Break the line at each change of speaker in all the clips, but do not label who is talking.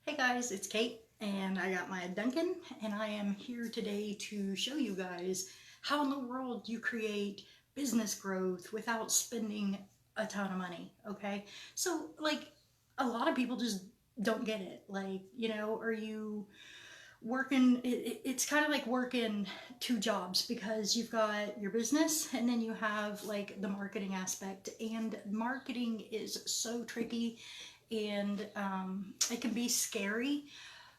Hey guys, it's Kate and I got my Duncan and I am here today to show you guys how in the world you create business growth without spending a ton of money, okay? So like a lot of people just don't get it. Like, are you working it's kind of like working two jobs because you've got your business and then you have like the marketing aspect, and marketing is so tricky and it can be scary,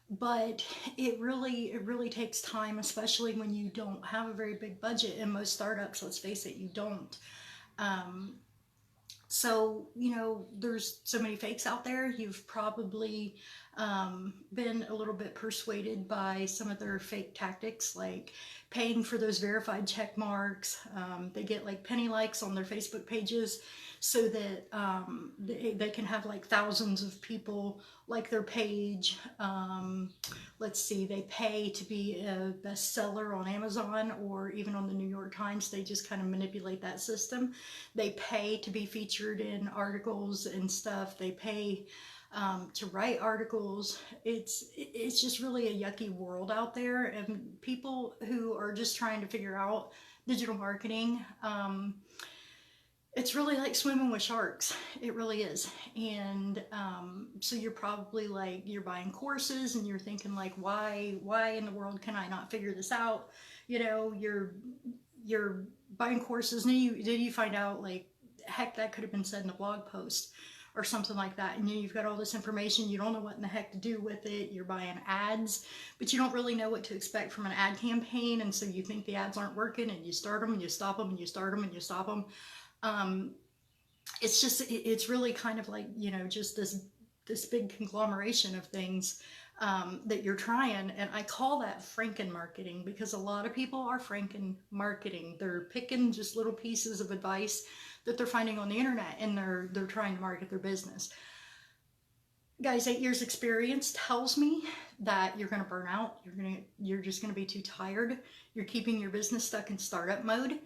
but it really takes time, especially when you don't have a very big budget. And most startups, let's face it, you don't. So, there's so many fakes out there. You've probably been a little bit persuaded by some of their fake tactics, like paying for those verified check marks. They get like penny likes on their Facebook pages so that they can have like thousands of people like their page. Let's see, they pay to be a bestseller on Amazon or even on the New York Times. They just kind of manipulate that system. They pay to be featured in articles and stuff. They pay to write articles. It's just really a yucky world out there, and people who are just trying to figure out digital marketing. It's really like swimming with sharks. It really is. And so you're probably like, you're buying courses and you're thinking like, why in the world can I not figure this out? You're buying courses and then you find out like, heck, that could have been said in a blog post or something like that. And then you've got all this information, you don't know what in the heck to do with it. You're buying ads, but you don't really know what to expect from an ad campaign. And so you think the ads aren't working, and you start them and you stop them and you start them and you stop them. It's really kind of like, just this big conglomeration of things that you're trying. And I call that franken marketing, because a lot of people are franken marketing. They're picking just little pieces of advice that they're finding on the internet, and they're trying to market their business. Guys, 8 years experience tells me that you're going to burn out. You're just going to be too tired. You're keeping your business stuck in startup mode.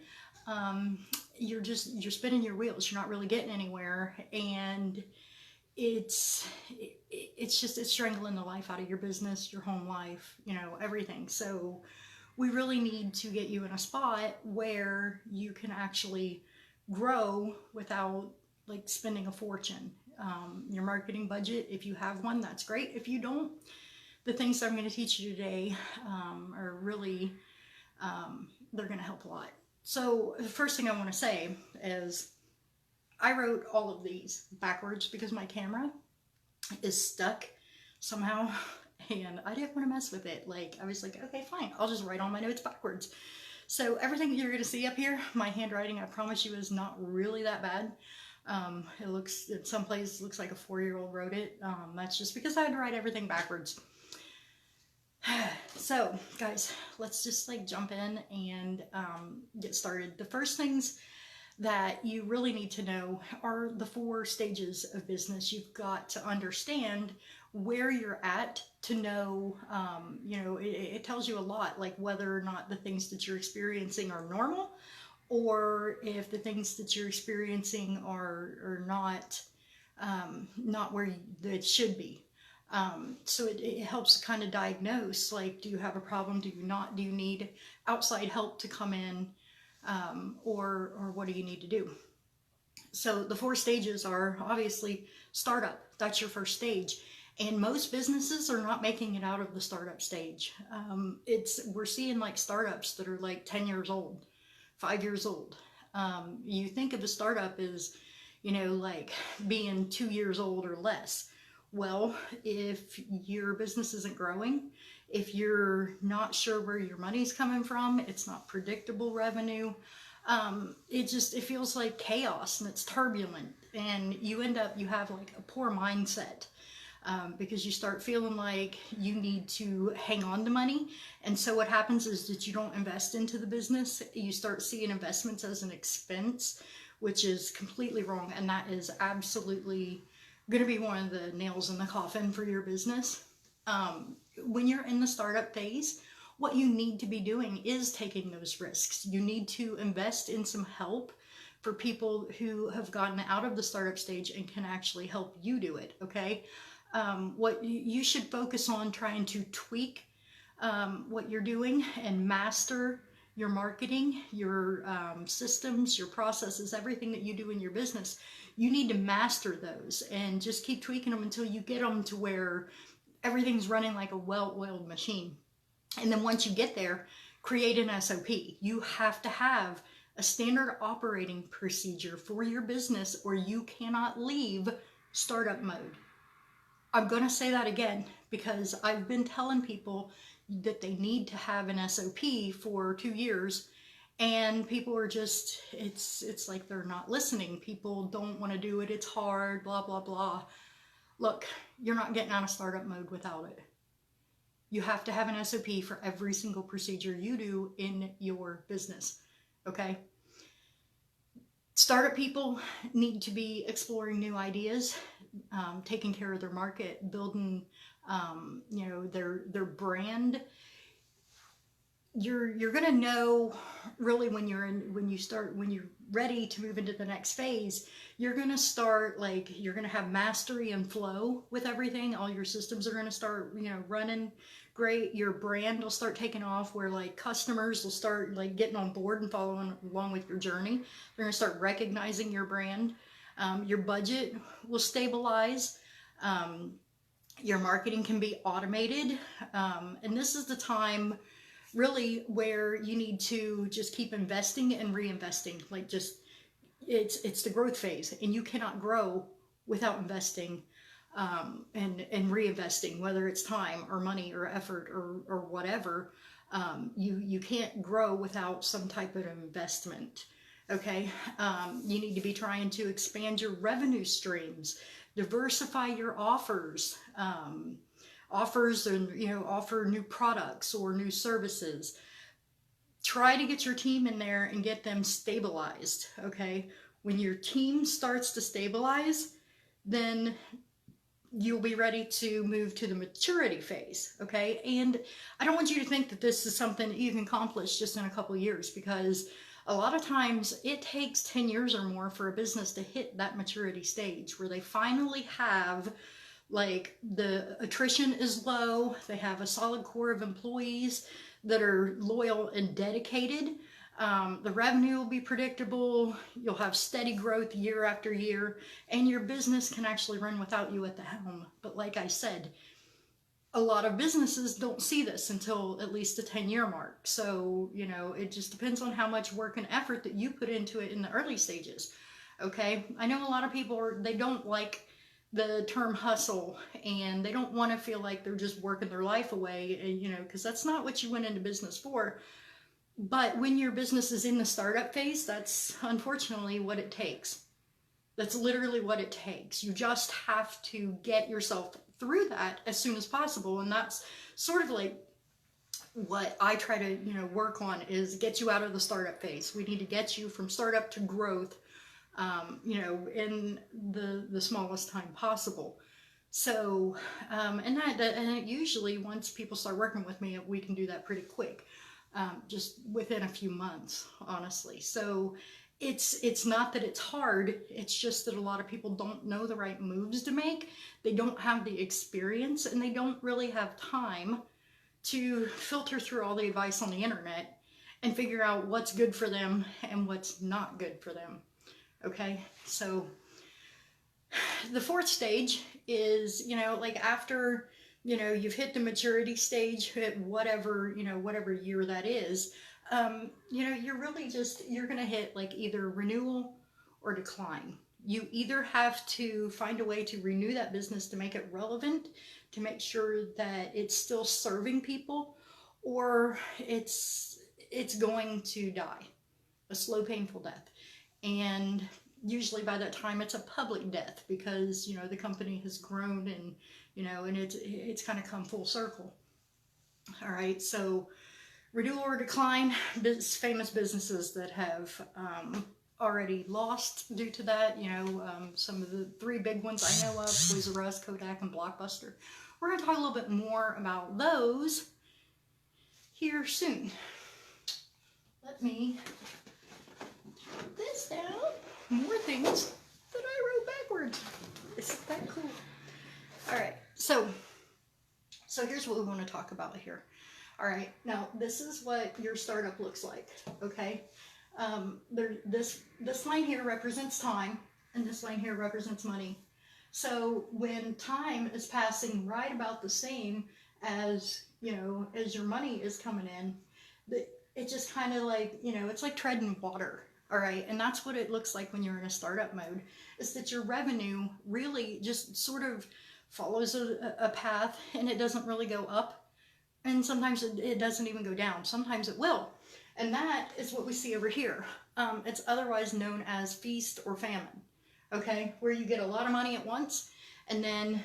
You're spinning your wheels. You're not really getting anywhere, and it's strangling the life out of your business, your home life, everything. So we really need to get you in a spot where you can actually grow without like spending a fortune. Your marketing budget, if you have one, that's great. If you don't, the things that I'm going to teach you today are really they're going to help a lot. So the first thing I want to say is I wrote all of these backwards because my camera is stuck somehow and I didn't want to mess with it. Like, I was like, okay, fine, I'll just write all my notes backwards. So everything that you're going to see up here, my handwriting, I promise you, is not really that bad. It looks, in some places, looks like a 4-year-old wrote it. That's just because I had to write everything backwards. So guys, let's just like jump in and get started. The first things that you really need to know are the 4 stages of business. You've got to understand where you're at to know, it tells you a lot, like whether or not the things that you're experiencing are normal, or if the things that you're experiencing are not where it should be. So it helps kind of diagnose, like, do you have a problem? Do you not? Do you need outside help to come in? Or what do you need to do? So the 4 stages are obviously startup. That's your first stage. And most businesses are not making it out of the startup stage. We're seeing like startups that are like 10 years old, 5 years old. You think of a startup as, like being 2 years old or less. Well, if your business isn't growing, if you're not sure where your money's coming from, it's not predictable revenue, it feels like chaos and it's turbulent, and you have like a poor mindset. Because you start feeling like you need to hang on to money. And so what happens is that you don't invest into the business. You start seeing investments as an expense, which is completely wrong. And that is absolutely going to be one of the nails in the coffin for your business. When you're in the startup phase, what you need to be doing is taking those risks. You need to invest in some help for people who have gotten out of the startup stage and can actually help you do it, okay? What you should focus on trying to tweak what you're doing and master your marketing, your systems, your processes, everything that you do in your business. You need to master those and just keep tweaking them until you get them to where everything's running like a well-oiled machine. And then once you get there, create an SOP. You have to have a standard operating procedure for your business, or you cannot leave startup mode. I'm going to say that again because I've been telling people that they need to have an SOP for 2 years, and people are just, it's like they're not listening. People don't want to do it. It's hard, blah, blah, blah. Look, you're not getting out of startup mode without it. You have to have an SOP for every single procedure you do in your business, okay? Startup people need to be exploring new ideas, taking care of their market, building, you know, their brand. You're gonna know really when you're ready to move into the next phase. You're gonna start, like, you're gonna have mastery and flow with everything. All your systems are gonna start, you know, running great. Your brand will start taking off, where like customers will start like getting on board and following along with your journey. They're gonna start recognizing your brand. Your budget will stabilize. Your marketing can be automated, and this is the time really where you need to just keep investing and reinvesting. Like, just it's the growth phase, and you cannot grow without investing and reinvesting, whether it's time or money or effort or whatever. You can't grow without some type of investment. Okay, you need to be trying to expand your revenue streams, diversify your offers, and, you know, offer new products or new services. Try to get your team in there and get them stabilized. Okay, when your team starts to stabilize, then you'll be ready to move to the maturity phase. Okay, and I don't want you to think that this is something that you can accomplish just in a couple of years, because a lot of times it takes 10 years or more for a business to hit that maturity stage where they finally have, like, the attrition is low, they have a solid core of employees that are loyal and dedicated. The revenue will be predictable, you'll have steady growth year after year, and your business can actually run without you at the helm. But like I said, a lot of businesses don't see this until at least the 10-year mark. So, you know, it just depends on how much work and effort that you put into it in the early stages. Okay, I know a lot of people they don't like the term hustle, and they don't want to feel like they're just working their life away, you know, because that's not what you went into business for. But when your business is in the startup phase, that's unfortunately what it takes. That's literally what it takes. You just have to get yourself through that as soon as possible. And that's sort of like what I try to, you know, work on, is get you out of the startup phase. We need to get you from startup to growth, you know, in the smallest time possible. So, and usually once people start working with me, we can do that pretty quick, just within a few months, honestly. So it's not that it's hard, it's just that a lot of people don't know the right moves to make. They don't have the experience, and they don't really have time to filter through all the advice on the internet and figure out what's good for them and what's not good for them. Okay, so the fourth stage is, you know, like after, you know, you've hit the maturity stage, hit whatever, you know, whatever year that is, you know, you're going to hit like either renewal or decline. You either have to find a way to renew that business to make it relevant, to make sure that it's still serving people, or it's going to die a slow, painful death. And usually by that time it's a public death, because, you know, the company has grown, and, you know, and it's kind of come full circle. All right, so renewal or decline, famous businesses that have already lost due to that, you know, some of the three big ones I know of, Toys R Us, Kodak, and Blockbuster. We're going to talk a little bit more about those here soon. Let me put this down. More things that I wrote backwards. Isn't that cool? All right. So here's what we want to talk about here. All right, now this is what your startup looks like, okay? This line here represents time, and this line here represents money. So when time is passing right about the same as, as your money is coming in, it just kind of like, it's like treading water. All right, and that's what it looks like when you're in a startup mode, is that your revenue really just sort of follows a path, and it doesn't really go up, and sometimes it doesn't even go down. Sometimes it will, and that is what we see over here. It's otherwise known as feast or famine, okay, where you get a lot of money at once, and then,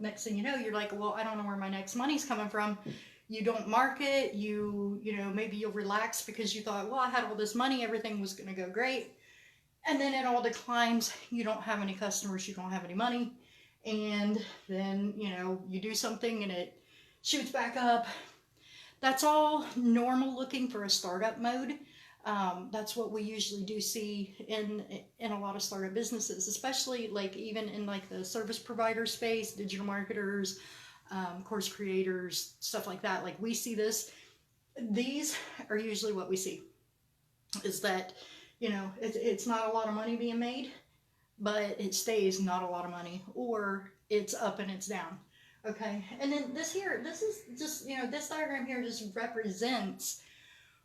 next thing you know, you're like, well, I don't know where my next money's coming from. You don't market, maybe you'll relax because you thought, well, I had all this money, everything was going to go great. And then it all declines. You don't have any customers, you don't have any money. And then, you do something and it shoots back up. That's all normal looking for a startup mode. That's what we usually do see in a lot of startup businesses, especially like even in like the service provider space, digital marketers, course creators, stuff like that. Like we see this. These are usually what we see, is that, it's not a lot of money being made, but it stays not a lot of money, or it's up and it's down. Okay. And then this is just, this diagram here just represents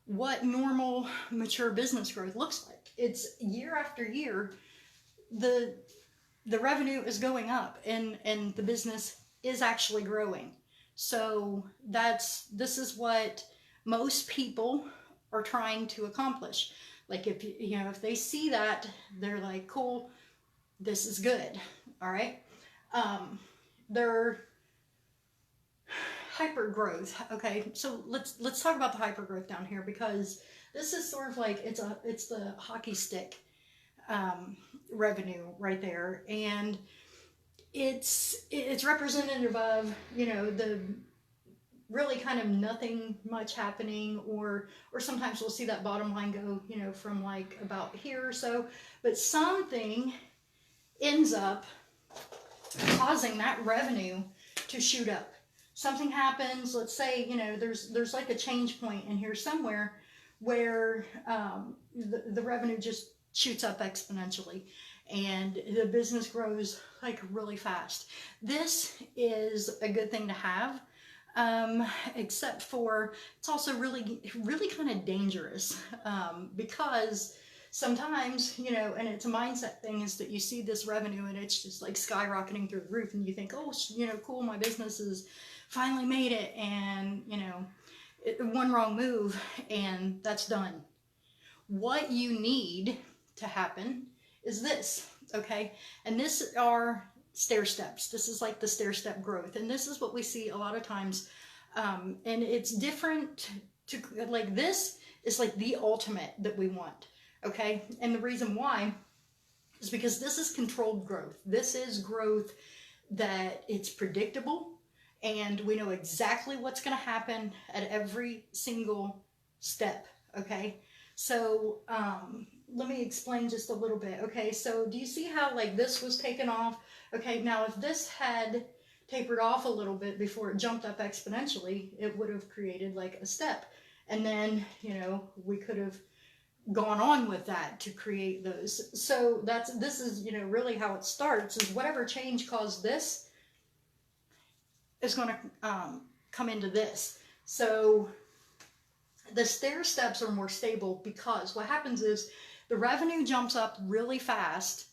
what normal mature business growth looks like. It's year after year, the revenue is going up, and the business is actually growing. So this is what most people are trying to accomplish. Like if they see that, they're like, cool, this is good. All right. They're hyper growth. Okay. So let's talk about the hyper growth down here, because this is sort of like, it's the hockey stick, revenue right there. And it's representative of, the really kind of nothing much happening, or sometimes we'll see that bottom line go, from like about here or so, but something ends up causing that revenue to shoot up. Something happens, let's say, there's like a change point in here somewhere where the revenue just shoots up exponentially, and the business grows like really fast. This is a good thing to have, except for it's also really, really kind of dangerous, because sometimes, and it's a mindset thing, is that you see this revenue and it's just like skyrocketing through the roof, and you think, oh, cool, my business has finally made it, and, one wrong move and that's done. What you need to happen is this, okay? And this are stair steps. This is like the stair step growth. And this is what we see a lot of times. And it's different to, like, this is like the ultimate that we want, okay? And the reason why is because this is controlled growth. This is growth that it's predictable, and we know exactly what's going to happen at every single step, okay? So let me explain just a little bit. Okay, so do you see how like this was taken off? Okay, now if this had tapered off a little bit before it jumped up exponentially, it would have created like a step. And then, we could have gone on with that to create those. So this is, really how it starts, is whatever change caused this is going to come into this. So the stair steps are more stable, because what happens is the revenue jumps up really fast.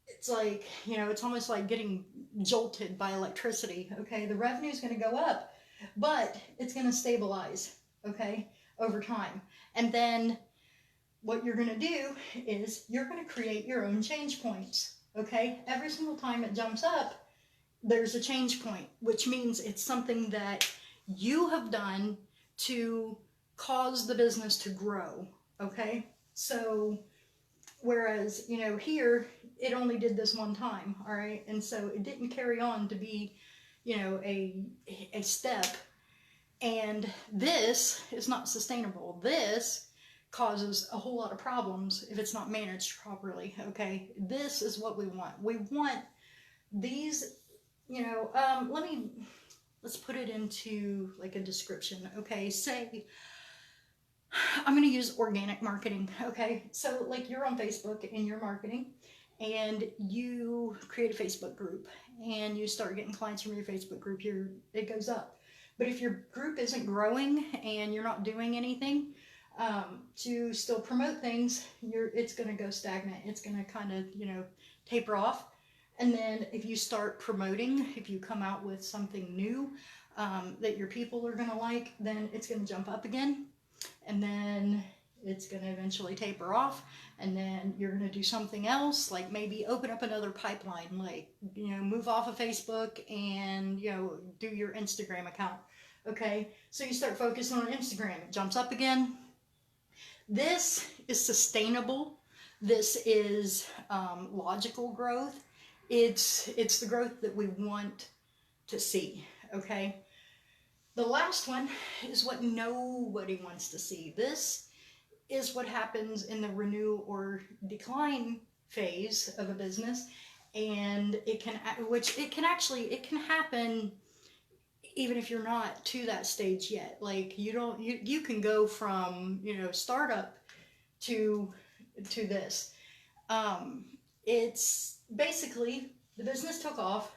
It's like, it's almost like getting jolted by electricity. Okay, the revenue is going to go up, but it's going to stabilize, okay, over time. And then what you're going to do is you're going to create your own change points, okay? Every single time it jumps up, there's a change point, which means it's something that you have done to cause the business to grow, okay? So whereas, here, it only did this one time, all right? And so it didn't carry on to be, a step. And this is not sustainable. This causes a whole lot of problems if it's not managed properly, okay? This is what we want. We want these let's put it into like a description. Okay, say I'm going to use organic marketing. Okay, so like you're on Facebook and you're marketing, and you create a Facebook group and you start getting clients from your Facebook group. It goes up. But if your group isn't growing and you're not doing anything to still promote things, it's going to go stagnant. It's going to kind of taper off. And then if you start promoting, if you come out with something new that your people are going to like, then it's going to jump up again. And then it's going to eventually taper off. And then you're going to do something else, like maybe open up another pipeline, like, move off of Facebook and, do your Instagram account. Okay. So you start focusing on Instagram. It jumps up again. This is sustainable. This is logical growth. It's the growth that we want to see, okay? The last one is what nobody wants to see. This is what happens in the renew or decline phase of a business, and it can happen even if you're not to that stage yet. Like you can go from startup to this. It's basically the business took off.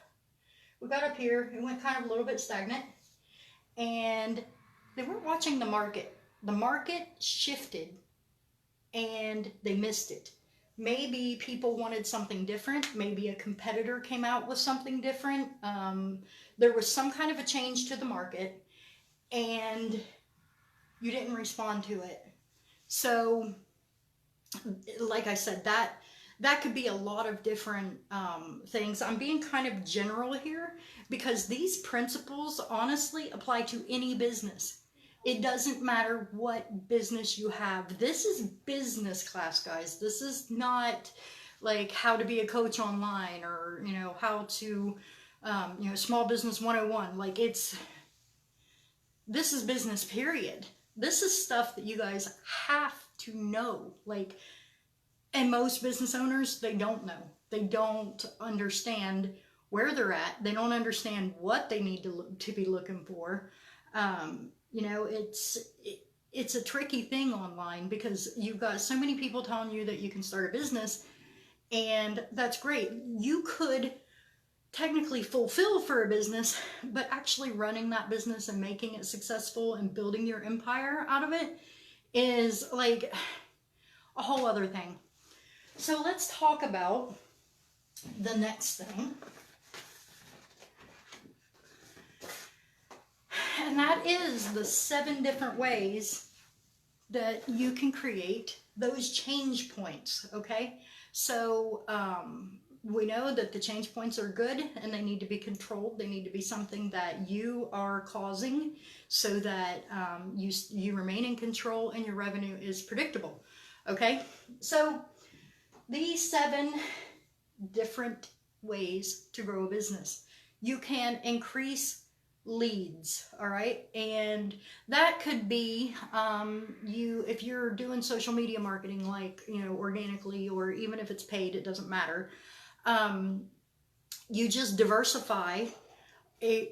We got up here, it went kind of a little bit stagnant, and they weren't watching the market. The market shifted and they missed it. Maybe people wanted something different. Maybe a competitor came out with something different. There was some kind of a change to the market and you didn't respond to it. So, like I said, that could be a lot of different things. I'm being kind of general here because these principles honestly apply to any business. It doesn't matter what business you have. This is business class, guys. This is not like how to be a coach online or, how to, small business 101. Like this is business, period. This is stuff that you guys have to know. Like, and most business owners, they don't know. They don't understand where they're at. They don't understand what they need to be looking for. It's a tricky thing online because you've got so many people telling you that you can start a business, and that's great. You could technically fulfill for a business, but actually running that business and making it successful and building your empire out of it is like a whole other thing. So let's talk about the next thing. And that is the 7 different ways that you can create those change points, okay? So we know that the change points are good and they need to be controlled. They need to be something that you are causing so that you remain in control and your revenue is predictable, okay? So these 7 different ways to grow a business. You can increase leads, all right? And that could be if you're doing social media marketing, like organically, or even if it's paid, it doesn't matter. You just diversify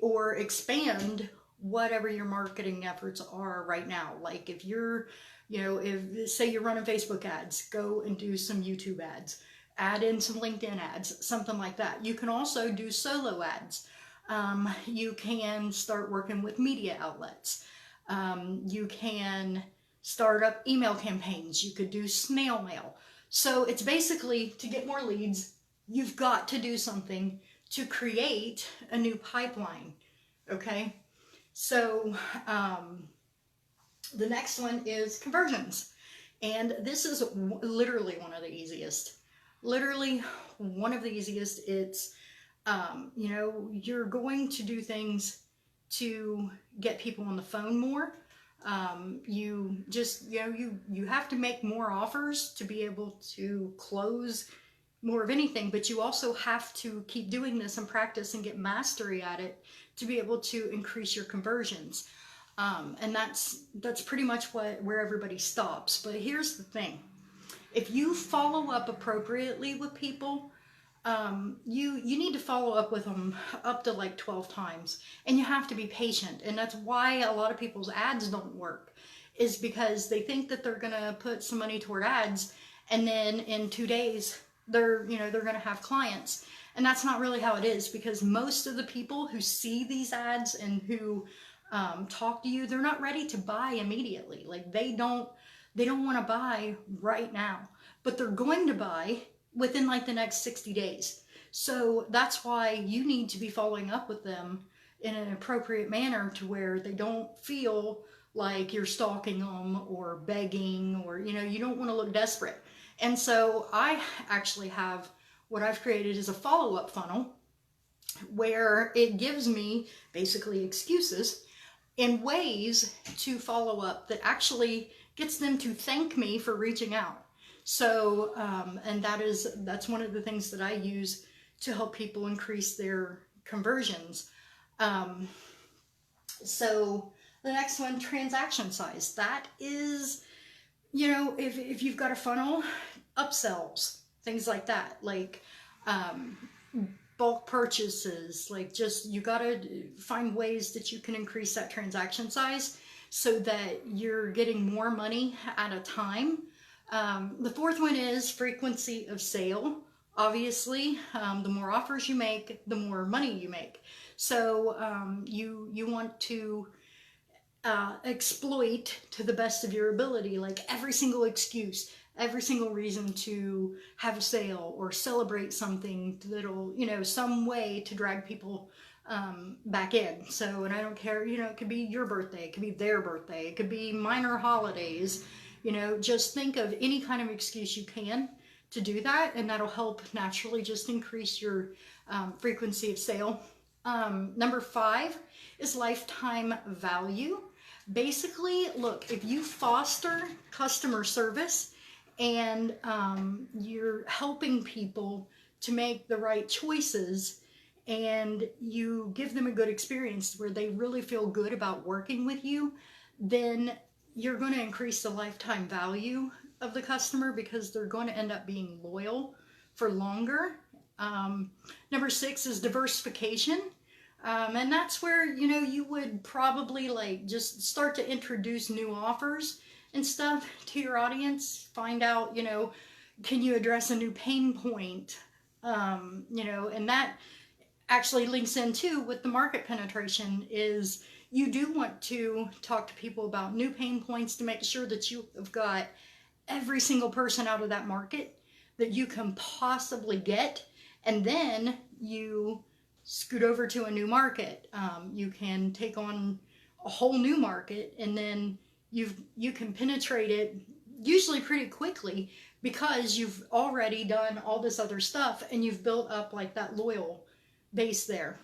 or expand whatever your marketing efforts are right now. Like if you're if say you're running Facebook ads, go and do some YouTube ads, add in some LinkedIn ads, something like that. You can also do solo ads. You can start working with media outlets. You can start up email campaigns. You could do snail mail. So it's basically, to get more leads, you've got to do something to create a new pipeline. Okay. So, the next one is conversions. And this is literally one of the easiest. It's, you're going to do things to get people on the phone more. You just, you have to make more offers to be able to close more of anything, but you also have to keep doing this and practice and get mastery at it to be able to increase your conversions. And that's pretty much where everybody stops. But here's the thing. If you follow up appropriately with people, you need to follow up with them up to like 12 times, and you have to be patient. And that's why a lot of people's ads don't work, is because they think that they're going to put some money toward ads, and then in 2 days they're going to have clients. And that's not really how it is, because most of the people who see these ads and who talk to you, they're not ready to buy immediately. Like they don't want to buy right now, but they're going to buy within like the next 60 days. So that's why you need to be following up with them in an appropriate manner, to where they don't feel like you're stalking them or begging, or you don't want to look desperate. And so I actually have, what I've created is a follow-up funnel where it gives me basically excuses and ways to follow up that actually gets them to thank me for reaching out. So, and that's one of the things that I use to help people increase their conversions. So the next one, transaction size. That is, if you've got a funnel, upsells, things like that, like bulk purchases, like just, you got to find ways that you can increase that transaction size so that you're getting more money at a time. The fourth one is frequency of sale. Obviously, the more offers you make, the more money you make. So you want to exploit to the best of your ability, like every single excuse, every single reason to have a sale or celebrate something that'll, some way to drag people back in. So, and I don't care, it could be your birthday, it could be their birthday, it could be minor holidays, just think of any kind of excuse you can to do that, and that'll help naturally just increase your frequency of sale. Number 5 is lifetime value. Basically, look, if you foster customer service and you're helping people to make the right choices, and you give them a good experience where they really feel good about working with you, then you're going to increase the lifetime value of the customer, because they're going to end up being loyal for longer. Number 6 is diversification. And that's where, you would probably like just start to introduce new offers and stuff to your audience. Find out, can you address a new pain point? And that actually links in too with the market penetration, is you do want to talk to people about new pain points to make sure that you have got every single person out of that market that you can possibly get. And then you scoot over to a new market. You can take on a whole new market, and then you can penetrate it usually pretty quickly, because you've already done all this other stuff and you've built up like that loyal base there.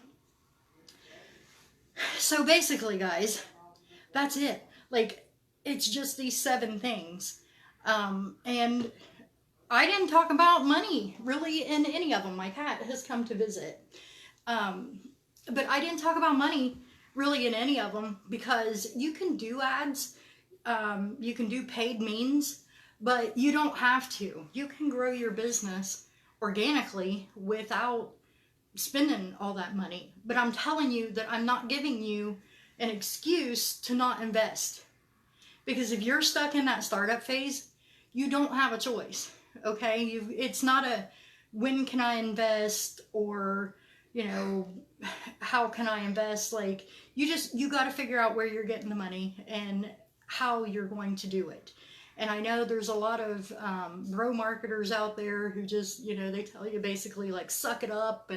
So basically, guys, that's it. Like, it's just these 7 things. And I didn't talk about money really in any of them. My cat has come to visit. But I didn't talk about money really in any of them, because you can do ads, you can do paid means, but you don't have to. You can grow your business organically without spending all that money. But I'm telling you that I'm not giving you an excuse to not invest, because if you're stuck in that startup phase, you don't have a choice. Okay, it's not a when can I invest, or how can I invest? Like, you got to figure out where you're getting the money and how you're going to do it. And I know there's a lot of bro marketers out there who just, they tell you basically like suck it up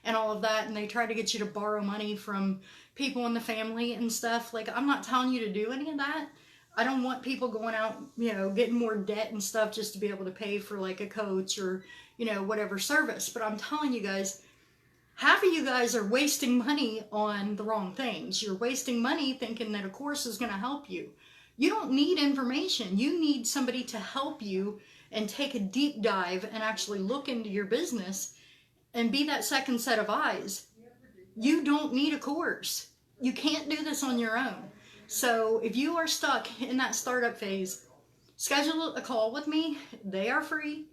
and all of that, and they try to get you to borrow money from people in the family and stuff. Like, I'm not telling you to do any of that. I don't want people going out, getting more debt and stuff just to be able to pay for like a coach or, whatever service. But I'm telling you guys, half of you guys are wasting money on the wrong things. You're wasting money thinking that a course is going to help you. You don't need information. You need somebody to help you and take a deep dive and actually look into your business and be that second set of eyes. You don't need a course. You can't do this on your own. So if you are stuck in that startup phase, schedule a call with me. They are free.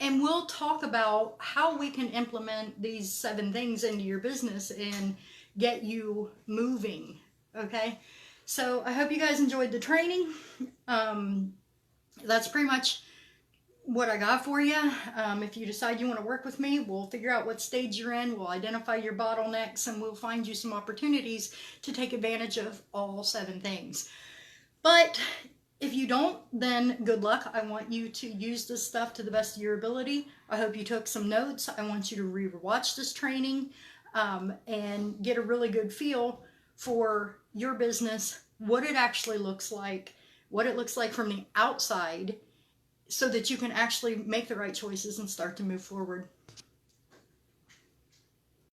And we'll talk about how we can implement these 7 things into your business and get you moving. Okay, so I hope you guys enjoyed the training. That's pretty much what I got for you. If you decide you want to work with me, we'll figure out what stage you're in, we'll identify your bottlenecks, and we'll find you some opportunities to take advantage of all 7 things. But if you don't, then good luck. I want you to use this stuff to the best of your ability. I hope you took some notes. I want you to re-watch this training and get a really good feel for your business, what it actually looks like, what it looks like from the outside, so that you can actually make the right choices and start to move forward.